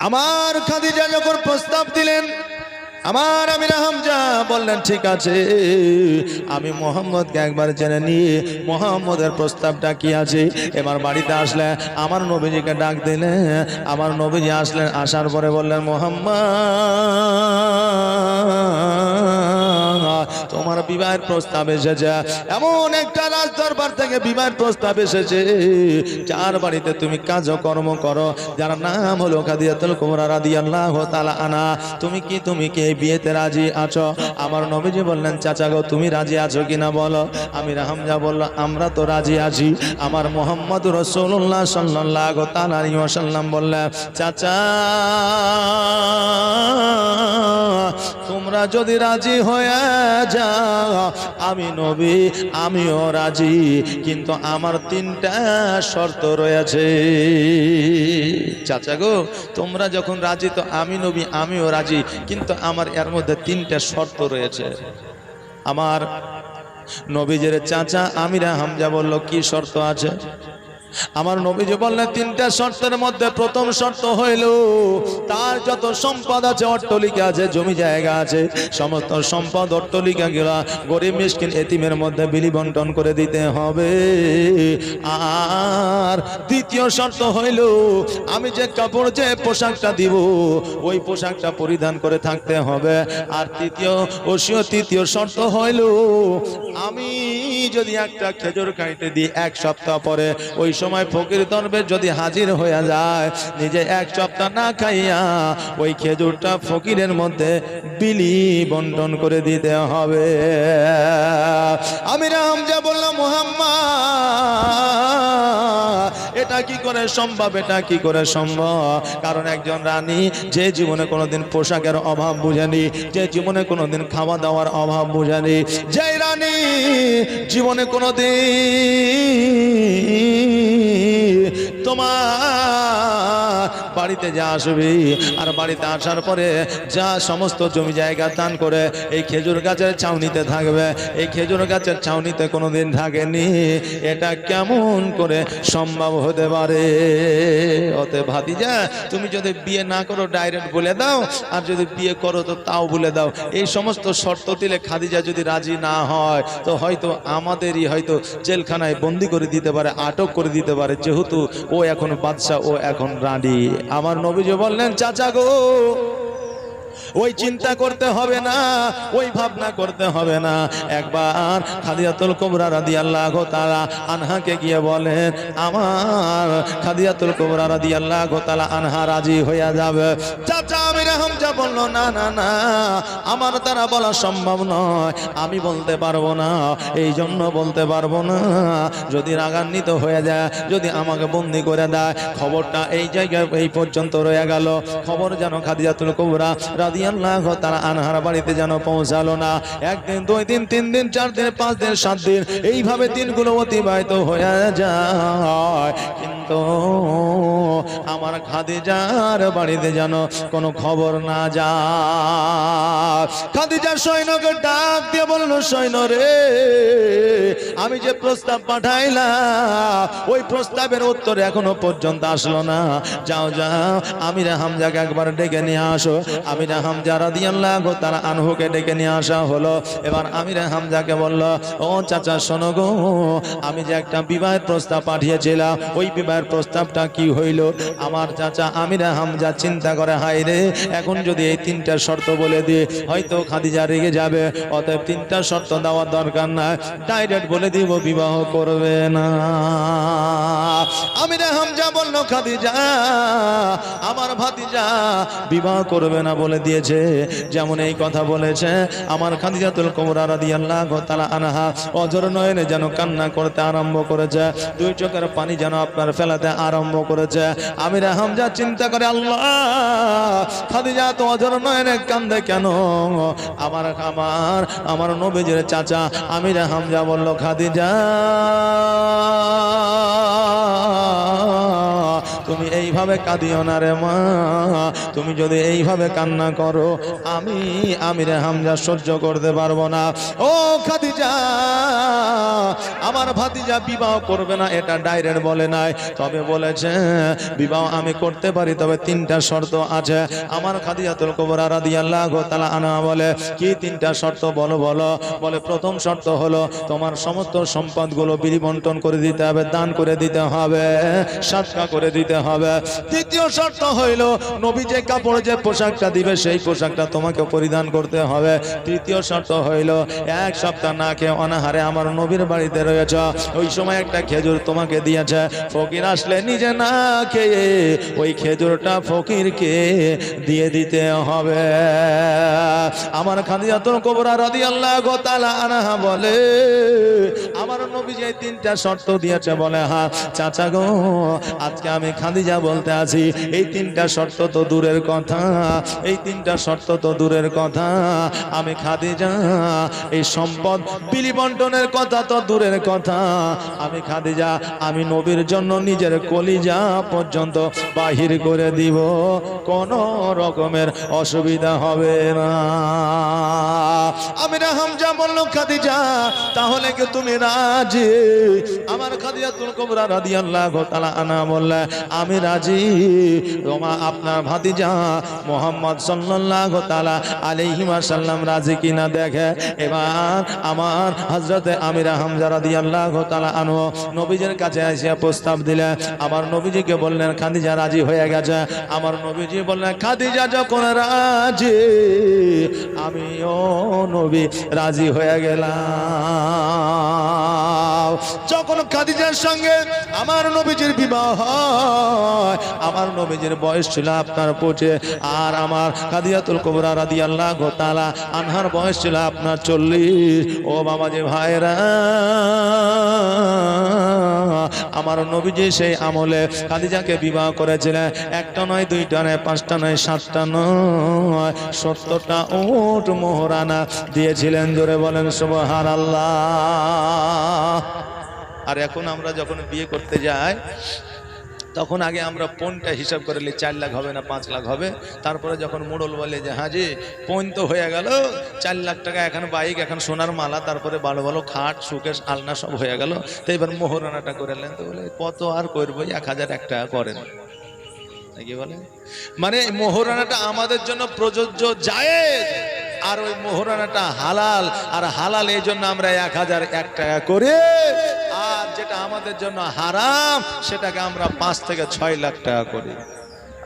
আমার খাদিজা যখন প্রস্তাব দিলেন, আমার আমিরা হামজা বললেন ঠিক আছে, আমি মোহাম্মদকে একবার জেনে নিয়ে মোহাম্মদের প্রস্তাবটা কি আছে। এবার বাড়িতে আসলে আমার নবীজিকে ডাক দিলে, আমার নবীজি আসলেন, আসার পরে বললেন মোহাম্মদ তোমার বিবাহের প্রস্তাব এসেছে। এমন একটা রাজ দরবার থেকে বিবাহের প্রস্তাব এসেছে, যার বাড়িতে তুমি কাজকর্ম করো, যার নাম হলো খাদিজাতুল কুবরা রাদিয়াল্লাহু তাআলা আনহা। তুমি কি এই বিয়েতে রাজি আছো? আমার নবীজি বললেন চাচা গো, তুমি রাজি আছো কিনা বলো। আমিরা হামজা বলল আমরা তো রাজি আছি। আমার মুহাম্মদুর রাসূলুল্লাহ সাল্লাল্লাহু তাআলা আলাইহি ওয়াসাল্লাম বললেন চাচা তোমরা যদি রাজি হয়ে যাও, আমি নবী আমিও রাজি, কিন্তু আমার তিনটা শর্ত রয়েছে। চাচা গো, তোমরা যখন রাজি তো আমি নবী আমিও রাজি, কিন্তু আমার এর মধ্যে তিনটা শর্ত রয়েছে। আমার নবীজের চাচা আমিরা হামজা বলল কি শর্ত আছে? আমার নবীজি বললেন তিনটা শর্তের মধ্যে প্রথম শর্ত হইল তার যত সম্পদ আছে, অট্টালিকা আছে, জমি জায়গা আছে, সমস্ত সম্পদ অট্টালিকা গুলা গরিব মিসকিন এতিমের মধ্যে বিলি বন্টন করে দিতে হবে। আর দ্বিতীয় শর্ত হইল আমি যে কাপড় যে পোশাকটা দিব ওই পোশাকটা পরিধান করে থাকতে হবে। আর তৃতীয় শর্ত হইল আমি যদি একটা খেজুর খাইতে দিই এক সপ্তাহ পরে ওই সময় ফকির দরবেশ যদি হাজির হয়ে যায়, নিজে এক সপ্তাহ না খাইয়া ওই খেজুরটা ফকিরের মধ্যে বিলি বন্টন করে দিতে হবে। আমিরা হামজা বললাম মুহাম্মদ এটা কি করে সম্ভব, এটা কি করে সম্ভব? কারণ একজন রানী যে জীবনে কোনোদিন পোশাকের অভাব বুঝেনি, যে জীবনে কোনোদিন খাওয়া দাওয়ার অভাব বুঝেনি, যে রানী জীবনে কোনোদিন তোমার বাড়িতে যা আসবে আর বাড়িতে আসার পরে যা সমস্ত জমি জায়গা দান করে এই খেজুর গাছের ছাউনিতে থাকবে, এই খেজুর গাছের ছাউনিতে কোনোদিন থাকেনি, এটা কেমন করে সম্ভব হতে পারে? অতএব ভাতিজা তুমি যদি বিয়ে না করো ডাইরেক্ট বলে দাও, আর যদি বিয়ে করো তো তাও বলে দাও। এই সমস্ত শর্ত দিলে খাদিজা যদি রাজি না হয় তো হয়তো আমাদেরই হয়তো জেলখানায় বন্দি করে দিতে পারে, আটক করে দিতে পারে, যেহেতু ও এখন বাদশা, ও এখন রানী। আমার নবীজি বললেন চাচা গো ওই চিন্তা করতে হবে না, ওই ভাবনা করতে হবে না। একবার খাদিজাতুল কুবরা রাদিয়াল্লাহু তাআলা আনহাকে গিয়ে বলেন আমার খাদিজাতুল কুবরা রাদিয়াল্লাহু তাআলা আনহা রাজি হয়ে যাবে। চাচা আমিরা হামজা বলল না না না, আমার দ্বারা বলা সম্ভব নয়, আমি বলতে পারবো না, এই জন্য বলতে পারবো না। যদি রাগান্বিত হয়ে যায়, যদি আমাকে বন্দি করে দেয়, খবরটা এই জায়গায় এই পর্যন্ত রয়ে গেল, খবর যেন খাদিজাতুল কুবরা রাদিয়াল্লাহু তাআলা আনহার বাড়িতে যেন পৌঁছালো না। একদিন, দুই দিন, তিন দিন, চার দিন, পাঁচ দিন, সাত দিন, এইভাবে দিনগুলো অতিবাহিত হয়ে যায়, কিন্তু আমার খাদিজার বাড়িতে যেন কোনো খবর না যায়। খাদিজার সৈন্যকে ডাক দিয়ে বলল সৈন্য রে, আমি যে প্রস্তাব পাঠাইলাম ওই প্রস্তাবের উত্তর এখনো পর্যন্ত আসলো না, যাও যাও আমিরা হামজাকে একবার ডেকে নিয়ে আসো। আমিরা হামজা রাদিয়াল্লাহু তাআলা আনহুকে ডেকে নিয়ে আসা হলো। এবার আমিরা হামজাকে বলল ও চাচা শোনো গো, আমি যে একটা বিবাহের প্রস্তাব পাঠিয়েছিলাম ওই বিবাহের প্রস্তাবটা কি হইল? আমার চাচা আমিরা হামজা চিন্তা করে হায় রে, এখন যদি এই তিনটা শর্ত বলে দিই হয়তো খাদিজা রেগে যাবে, অতএব তিনটা শর্ত দেওয়ার দরকার নাই, ডাইরেক্ট বলে দিব বিবাহ করবে না। আমিরা হামজা বলল খাদিজা আমার ভাতিজা বিবাহ করবে না বলে দিয়েছে। যেমন এই কথা বলেছে আমার খাদিজাতুল কুবরা রাদিয়াল্লাহু তাআলা আনহা অঝর নয়নে যেন কান্না করতে আরম্ভ করেছে, দুই চোখের পানি যেন আপনার ফেলাতে আরম্ভ করেছে। আমিরা হামজা চিন্তা করে আল্লাহ খাদিজা তো অঝর নয়নে কান্দে কেন? আমার নবীজির চাচা আমিরা হামজা বলল খাদিজা তুমি এইভাবে কাঁদিও না রে মা, তুমি যদি এইভাবে কান্না করো আমি আমিরে হামজা সহ্য করতে পারবো না। ও খাদিজা, আমার ভাতিজা বিবাহ করবে না এটা ডাইরেক্ট বলে নাই, তবে বলেছে বিবাহ আমি করতে পারি, তবে তিনটা শর্ত আছে। আমার খাদিজাতুল কুবরা রাদিয়াল্লাহু তাআলা আনহা বলে, কি তিনটা শর্ত বলো বলো। বলে প্রথম শর্ত হলো তোমার সমস্ত সম্পদগুলো বিলি বন্টন করে দিতে হবে, দান করে দিতে হবে, সাদকা করে দিতে হবে। দ্বিতীয় শর্ত হইল নবী যে কাপড় যে পোশাকটা দিবে সেই পোশাকটা তোমাকে পরিধান করতে হবে। তৃতীয় শর্ত হইল এক সপ্তাহ না খেয়ে অনাহারে আমার নবীর বাড়িতে রয়েছে, ওই সময় একটা খেজুর তোমাকে দিয়েছে, ফকির আসলে নিজে না খেয়ে ওই খেজুরটা ফকিরকে দিয়ে দিতে হবে। আমার খাদিজাতুল কুবরা রাদিয়াল্লাহু তাআলা আনহা বলে, আমার নবী যে তিনটা শর্ত দিয়েছে, বলে হ্যাঁ চাচা গো, আজকে আমি খাদিজা বলতে আছি এই তিনটা শর্ত তো দূরের কথা, এই তিনটা শর্ত তো দূরের কথা, আমি খাদিজা এই সম্পদ বিলি বন্টনের কথা তো দূরের কথা, আমি খাদিজা আমি নবীর জন্য নিজের কলিজা পর্যন্ত বাহির করে দিব, কোনো রকমের অসুবিধা হবে না। আমিরা হামজা বলল, খাদিজা তাহলে কি তুমি রাজি? আমার খাদিজাতুল কুবরা রাদিয়াল্লাহু তাআলা আনহা বললেন, আমি রাজি। তোমা আপনার ভাতিজা মুহাম্মদ সাল্লাল্লাহু তাআলা আলাইহি ওয়াসাল্লাম রাজি কিনা দেখে। এবার আমার হযরতে আমিরা হামজা রাদিয়াল্লাহু তাআলা আনহু নবীজির কাছে এসে প্রস্তাব দিলেন। আমার নবীজিকে বললেন খাদিজা রাজি হয়ে গেছে। আমার নবীজি বললেন খাদিজা যখন রাজি আমিও নবী রাজি হয়ে গেলাম। যখন খাদিজার সঙ্গে আমার নবীজির বিবাহ হয়, আমার নবীজির বয়স ছিল আপনার 25, আর আমার খাদিজাতুল কুবরা রাদিয়াল্লাহু তাআলা আনহার বয়স ছিল আপনার 40। ও বাবাজি ভাইরা, আমার নবীজি সেই আমলে খাদিজাকে বিবাহ করেছিলেন। একটা নয়, দুইটা নয়, পাঁচটা নয়, সাতটা নয়, 70টা উট মোহরানা দিয়েছিলেন। জোরে বলেন সুবহানাল্লাহ। আর এখন আমরা যখন বিয়ে করতে যাই তখন আগে আমরা পণটা হিসাব করে নিই, 4 লাখ হবে না 5 লাখ হবে। তারপরে যখন মোড়ল বলে যে হাজি পণ তো হয়ে গেল 4 লাখ টাকা, এখন বাইক, এখন সোনার মালা, তারপরে ভালো ভালো খাট সুকেশ আলনা সব হয়ে গেল, তো এবার মোহরানাটা করে নেন। তো বলে কত আর করবো, 1001 টাকা করেন। কি বলে, মানে মোহরানাটা আমাদের জন্য প্রযোজ্য জায়েজ, আর ওই মোহরানাটা হালাল, আর হালাল এই জন্য আমরা 1001 টাকা করে, আর যেটা আমাদের জন্য হারাম সেটাকে আমরা 5 থেকে 6 লাখ টাকা করি।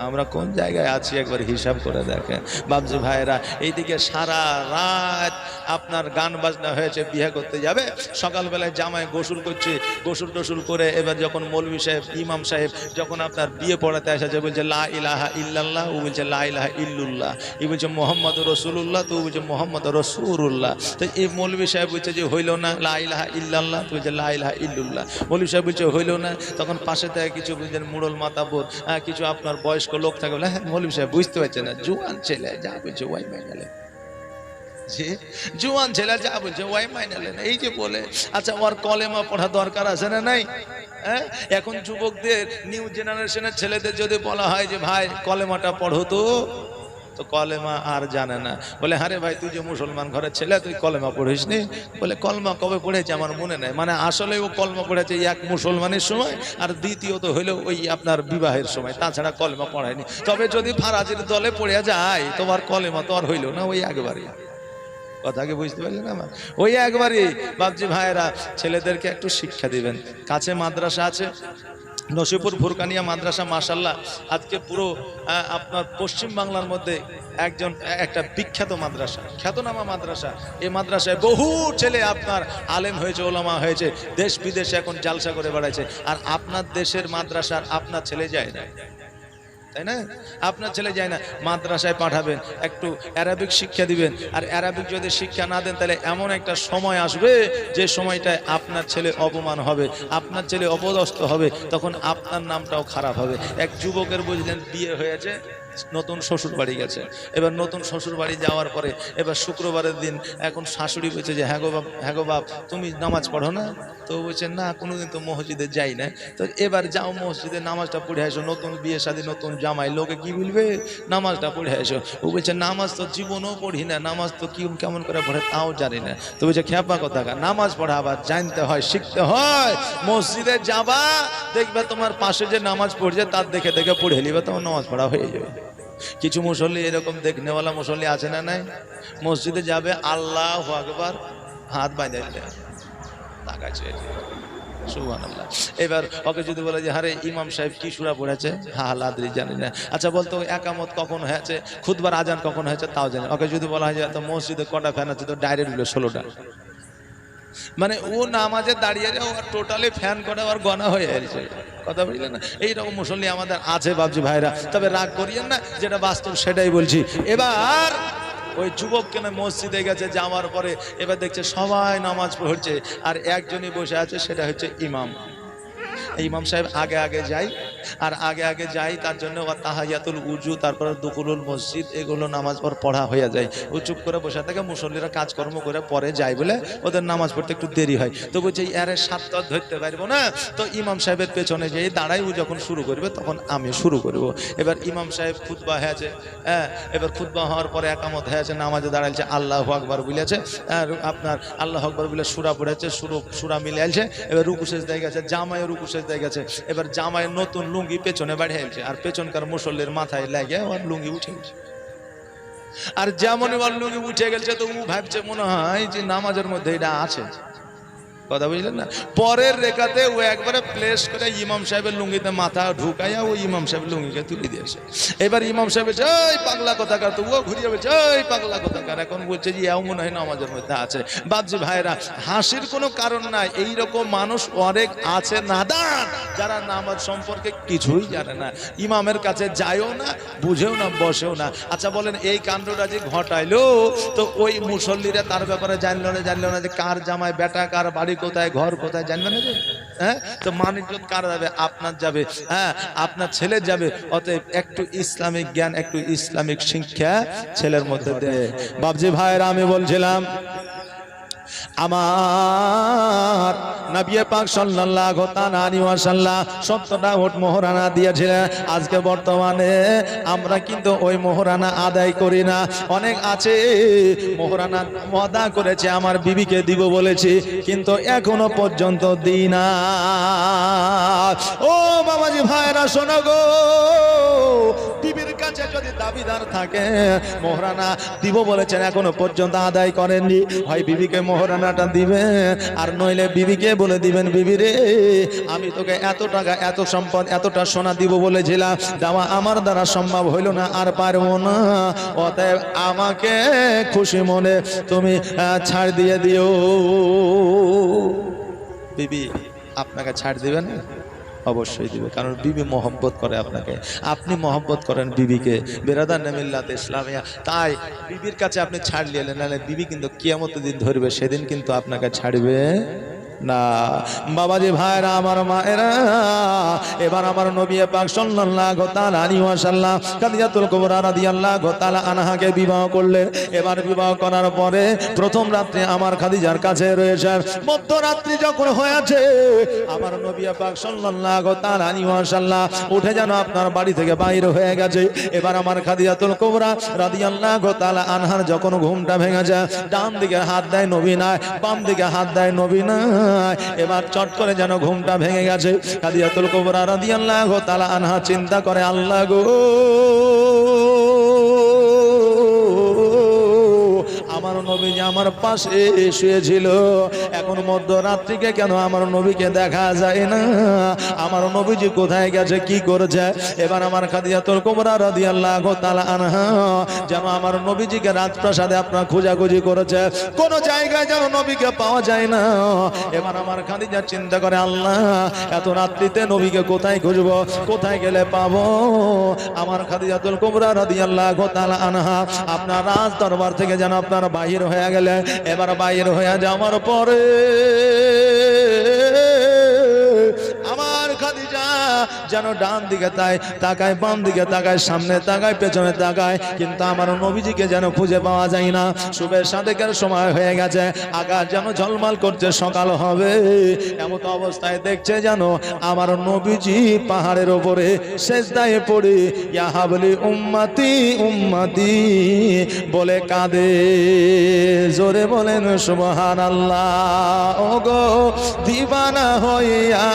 আমরা কোন জায়গায় আছি একবার হিসাব করে দেখেন বাবজি ভাইরা। এইদিকে সারা রাত আপনার গান বাজনা হয়েছে, বিয়ে করতে যাবে, সকালবেলায় জামাই গোসল করছে, গোসল টোসল করে এবার যখন মৌলভী সাহেব ইমাম সাহেব যখন আপনার বিয়ে পড়াতে আসে, যে বলছে লা ইলাহা ইল্লাল্লাহ, ও বলছে লা ইলাহা ইল্লুল্লাহ, ই বলছে মোহাম্মদ রসুল্লাহ, তো বলছে মোহাম্মদ রসুল্লাহ। তো এই মৌলভী সাহেব বলছে যে হইল না লা ইলাহা ইল্লাল্লাহ, তো বলছে লা ইলাহা ইল্লুল্লাহ। মৌলভী সাহেব বলছে হইল না, তখন পাশে থেকে কিছু বলছেন মুড়ল মাতাবর, কিছু আপনার বয়স্ক লোক থাকে, বলে হ্যাঁ মৌলভী সাহেব বুঝতে পারছে না, জোয়ান ছেলে যা বলছে ওয়াই মাইনালে, জোয়ান ছেলে যা বলছে ওয়াই মাইনালে, এই যে বলে আচ্ছা ওর কলেমা পড়া দরকার আছে না নাই? হ্যাঁ, এখন যুবকদের নিউ জেনারেশনের ছেলেদের যদি বলা হয় যে ভাই কলেমাটা পড়ো, তো কলেমা আর জানে না। বলে আরে ভাই তুই যে মুসলমান ঘরের ছেলে, তুই কলেমা পড়িস নি? বলে কলমা কবে পড়েছে আমার মনে নাই। মানে আসলে ও কলমা পড়েছে এক মুসলমানের সময়, আর দ্বিতীয়ত হইলো ওই আপনার বিবাহের সময়, তাছাড়া কলেমা পড়ায়নি। তবে যদি ফারাজির দলে পড়ে যায় তোমার কলেমা তো আর হইল না, ওই একবারই। কথা কি বুঝতে পারলেন আমার? ওই একবারই। বাবজি ভাইয়েরা, ছেলেদেরকে একটু শিক্ষা দিবেন। কাছে মাদ্রাসা আছে, নসিপুর ফুরকানিয়া মাদ্রাসা, মাশাআল্লাহ আজকে পুরো আপনার পশ্চিম বাংলার মধ্যে একটা বিখ্যাত মাদ্রাসা, খ্যাতনামা মাদ্রাসা। এই মাদ্রাসায় বহু ছেলে আপনার আলেম হয়েছে, ওলামা হয়েছে, দেশ বিদেশে এখন জালসা করে বেড়াচ্ছে। আর আপনার দেশের মাদ্রাসার আপনার ছেলে যায় না, তাই না? আপনার ছেলে যায় না, মাদ্রাসায় পাঠাবেন, একটু অ্যারাবিক শিক্ষা দিবেন, আর অ্যারাবিক যদি শিক্ষা না দেন তাহলে এমন একটা সময় আসবে যে সময়টায় আপনার ছেলে অপমান হবে, আপনার ছেলে অপদস্থ হবে, তখন আপনার নামটাও খারাপ হবে। এক যুবকের বুঝলেন বিয়ে হয়েছে, নতুন শ্বশুর বাড়ি গেছে, এবার নতুন শ্বশুর বাড়ি যাওয়ার পরে এবার শুক্রবারের দিন এখন শাশুড়ি বলছে যে হ্যাঁ গো বাপ তুমি নামাজ পড়ো না? তো বলছে না কোনোদিন তো মসজিদে যাই না। তো এবার যাও মসজিদে নামাজটা পড়ে আসো, নতুন বিয়ে শাদী নতুন জামাই, লোকে কি বলবে, নামাজটা পড়ে আসো। ও বলছে নামাজ তো জীবনেও পড়ি না, নামাজ তো কি কেমন করে পড়ে তাও জানি না। তো বলছে খ্যাপা কথা, নামাজ পড়া আবার জানতে হয়, শিখতে হয়। মসজিদে যাবা, দেখবে তোমার পাশে যে নামাজ পড়ছে তার দেখে দেখে পড়ে নিবে, তোমার নামাজ পড়া হয়ে যাবে। কিছু মুসল্লি এরকম দেখনেওয়ালা মুসল্লি আছে না নাই? মসজিদে যাবে, আল্লাহু আকবার, হাত বাঁধে তাকাচ্ছে, সুবহানাল্লাহ। এবার ওকে যদি বলে যে আরে ইমাম সাহেব কি সূরা পড়েছে, লাদ্রি জানি না। আচ্ছা বলতো একামত কখন হয়েছে, খুতবার আজান কখন হয়েছে তাও জানি। ওকে যদি বলা হয় যে তো মসজিদে কটা ফ্যান আছে, তো ডাইরেক্ট হলো 16টা। মানে ও নামাজে দাঁড়িয়ে যায়, ও টোটালি ফ্যান করে আর গনা হয়ে যাচ্ছে। কথা বুঝলেন না? এইরকম মুসল্লি আমাদের আছে বাবজি ভাইরা, তবে রাগ করিয়েন না, যেটা বাস্তব সেটাই বলছি। এবার ওই যুবক কেন মসজিদে গেছে, যাওয়ার পরে এবার দেখছে সবাই নামাজ পড়ছে আর একজনই বসে আছে, সেটা হচ্ছে ইমাম। ইমাম সাহেব আগে আগে যাই, আর আগে আগে যাই তার জন্য তাহিয়াতুল উজু, তারপরে দুকুলুল মসজিদ, এগুলো নামাজ পড়া হয়ে যায়। ও চুপ করে বসে থাকে, মুসল্লিরা কাজকর্ম করে পরে যায় বলে ওদের নামাজ পড়তে একটু দেরি হয়। তো বলছে এর সাতটা ধরতে পারবো না, তো ইমাম সাহেবের পেছনে যেয়ে দাঁড়াই, ও যখন শুরু করবে তখন আমি শুরু করব। এবার ইমাম সাহেব খুতবা হয়েছে, হ্যাঁ, এবার খুতবা হওয়ার পরে একামত হয়েছে, নামাজে দাঁড়াইছে, আল্লাহু আকবার বলেছে, আর আপনার আল্লাহু আকবার বলে সূরা পড়েছে, সূরা মিলে আলছে, এবার রুকু সেজদায় গেছে, জামায় রুকু সেজদায় গেছে। এবার জামায় নতুন লুঙ্গি পেছনে বাড়িয়ে আলছে, আর পেছনকার মুসল্লির মাথায় লাগে ওর লুঙ্গি উঠে গেছে। আর যেমন ওর লুঙ্গি উঠে গেছে, তো ও ভাবছে মনে হয় যে নামাজের মধ্যে এটা আছে। কথা বুঝলেন না? পরের রেখাতে ও একবারে প্লেস করে ইমাম সাহেবের লুঙ্গিতে মাথা ঢুকাইয়া ও ইমাম সাহেবের লুঙ্গিকে তুলে দিয়েছে। এবার ইমাম সাহেব বলছে ওই পাগলা কথাকার, তো ও ঘুরিয়ে বলছে ওই পাগলা কথাকার। এখন বলছে যে এও মনে হয় নামাজের মধ্যে আছে। বাবজি ভাইরা, হাসির কোনো কারণ নাই, এইরকম মানুষ অনেক আছে নাদান, যারা নামাজ সম্পর্কে কিছুই জানে না, ইমামের কাছে যায়ও না, বুঝেও না, বসেও না। আচ্ছা বলেন এই কাণ্ডটা যে ঘটাইলো, তো ওই মুসল্লিরা তার ব্যাপারে জানলো না যে কার জামাই বেটা, কার বাড়ি কোথায়, ঘর কোথায়, জানবে না যে? হ্যাঁ, তো মান-ইজ্জত কার যাবে? আপনার যাবে, হ্যাঁ, আপনার ছেলে যাবে। অতএব একটু ইসলামিক জ্ঞান, একটু ইসলামিক শিক্ষা ছেলের মধ্যে দেয়। বাবজি ভাইরা, আমি বলছিলাম আমার নবী পাক সাল্লাল্লাহু তাআলা আলাইহি ওয়াসাল্লাম 70টা উট মোহরানা দিয়েছিলেন। আজকে বর্তমানে আমরা কিন্তু ওই মোহরানা আদায় করি না। অনেক আছে মোহরানা ওয়াদা করেছে আমার বিবিকে দিব বলেছি, কিন্তু এখনো পর্যন্ত দিই না। ও বাবাজি ভাইরা শোনো গো, বিবির কাছে যদি দাবিদার থাকে, মোহরানা দিব বলেছেন এখনো পর্যন্ত আদায় করেননি, হয় বিবিকে মোহরানাটা দিবে, আর নইলে বিবিকে বলে দিবেন বিবি রে আমি তোকে এত টাকা, এত সম্পদ, এতটা সোনা দিব বলেছিলাম, দেওয়া আমার দ্বারা সম্ভব হইল না, আর পারবো না, অতএব আমাকে খুশি মনে তুমি ছাড় দিয়ে দিও। বিবি আপনাকে ছাড় দিবেন? অবশ্যই দিবে, কারণ বিবি মহব্বত করে আপনাকে, আপনি মহব্বত করেন বিবিকে। বেরাদার মিল্লাত ইসলামিয়া, তাই বিবির কাছে আপনি ছাড় নিলেন, নাহলে বিবি কিন্তু কিয়ামতের দিন ধরবে, সেদিন কিন্তু আপনাকে ছাড়বে না। বাবাজি ভাইরা, আমার মায়েরা, এবার আমার নবী পাক সাল্লাল্লাহু তাআলা আলাইহি ওয়াসাল্লাম খাদিজাতুল কুবরা রাদিয়াল্লাহু তাআলা আনহাকে বিবাহ করলেন। এবার বিবাহ করার পরে প্রথম রাত্রে আমার খাদিজার কাছে রয়েছেন। মধ্যরাত্রি যখন হয়েছে, আমার নবী পাক সাল্লাল্লাহু তাআলা আলাইহি ওয়াসাল্লাম উঠে যেন আপনার বাড়ি থেকে বাইরে হয়ে গেছে। এবার আমার খাদিজাতুল কুবরা রাদিয়াল্লাহু তাআলা আনহার যখন ঘুমটা ভেঙে যায়, ডান দিকে হাত দেয় নবী নাই, বাম দিকে হাত দেয় নবী নাই। এবার চট করে যেন ঘুমটা ভেঙে গেছে। খাদিজাতুল কুবরা রাদিয়াল্লাহু তাআলা আনহা চিন্তা করে, আল্লাহ গো, আমার নবী যে আমার পাশে শুয়েছিল। এখন মধ্যরাত্রিকে কেন আমার নবীকে দেখা যায় না? আমার নবীজি কোথায় গেছে, কি করেছে? এবার আমার খাদিজাতুল কুবরা রাদিয়াল্লাহু তাআলা আনহা যেন আমার নবীজিকে রাজপ্রাসাদে আপনার খোঁজাখুঁজি করেছে, কোন জায়গায় যেন নবীকে পাওয়া যায় না। এবার আমার খাদিজা চিন্তা করে, আল্লাহ এত রাত্রিতে নবীকে কোথায় খুঁজবো, কোথায় গেলে পাবো? আমার খাদিজাতুল কুবরা রাদিয়াল্লাহু তাআলা আনহা আপনার রাজ দরবার থেকে যেন আপনার বাহির হয়ে গেলে। এবার বাহির হয়ে যাওয়ার পরে আমার খাদিজা যেন ডান দিকে তাকায়, বাম দিকে তাকায়, সামনে তাকায়, পেছনে তাকায়, কিন্তু আমার নবীজিকে যেন খুঁজে পাওয়া যায় না। শুভের সাদেকের সময় হয়ে গেছে, আকাশ যেন ঝলমল করছে, সকাল হবে এমত অবস্থায় দেখছে যেন আমার নবীজি পাহাড়ের ওপরে সেজদায় পড়ে ইয়া হাবলি উম্মতি উম্মতি বলে কাঁদে। জোরে বলেন সুবহানাল্লাহ। ওগো দিবানা হইয়া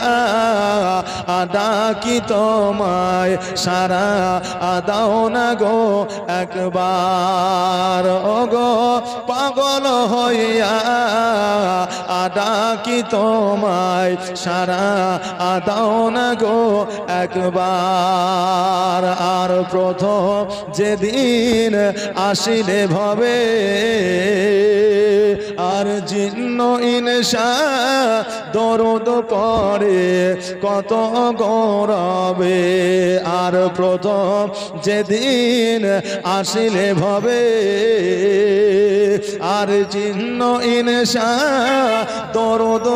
ডাকি তোমায়, সারা দাও না গো একবার। ওগো পাগল হইয়া ডাকি তোমায়, সারা দাও না গো একবার। আর প্রথম যেদিন আসিলে ভবে, আর জিন্ন ইনসা দরদ পড়ে কত গৌরবে। আর প্রথম যেদিন আসিলে ভবে, আর জিন্ন ইনসা দরদ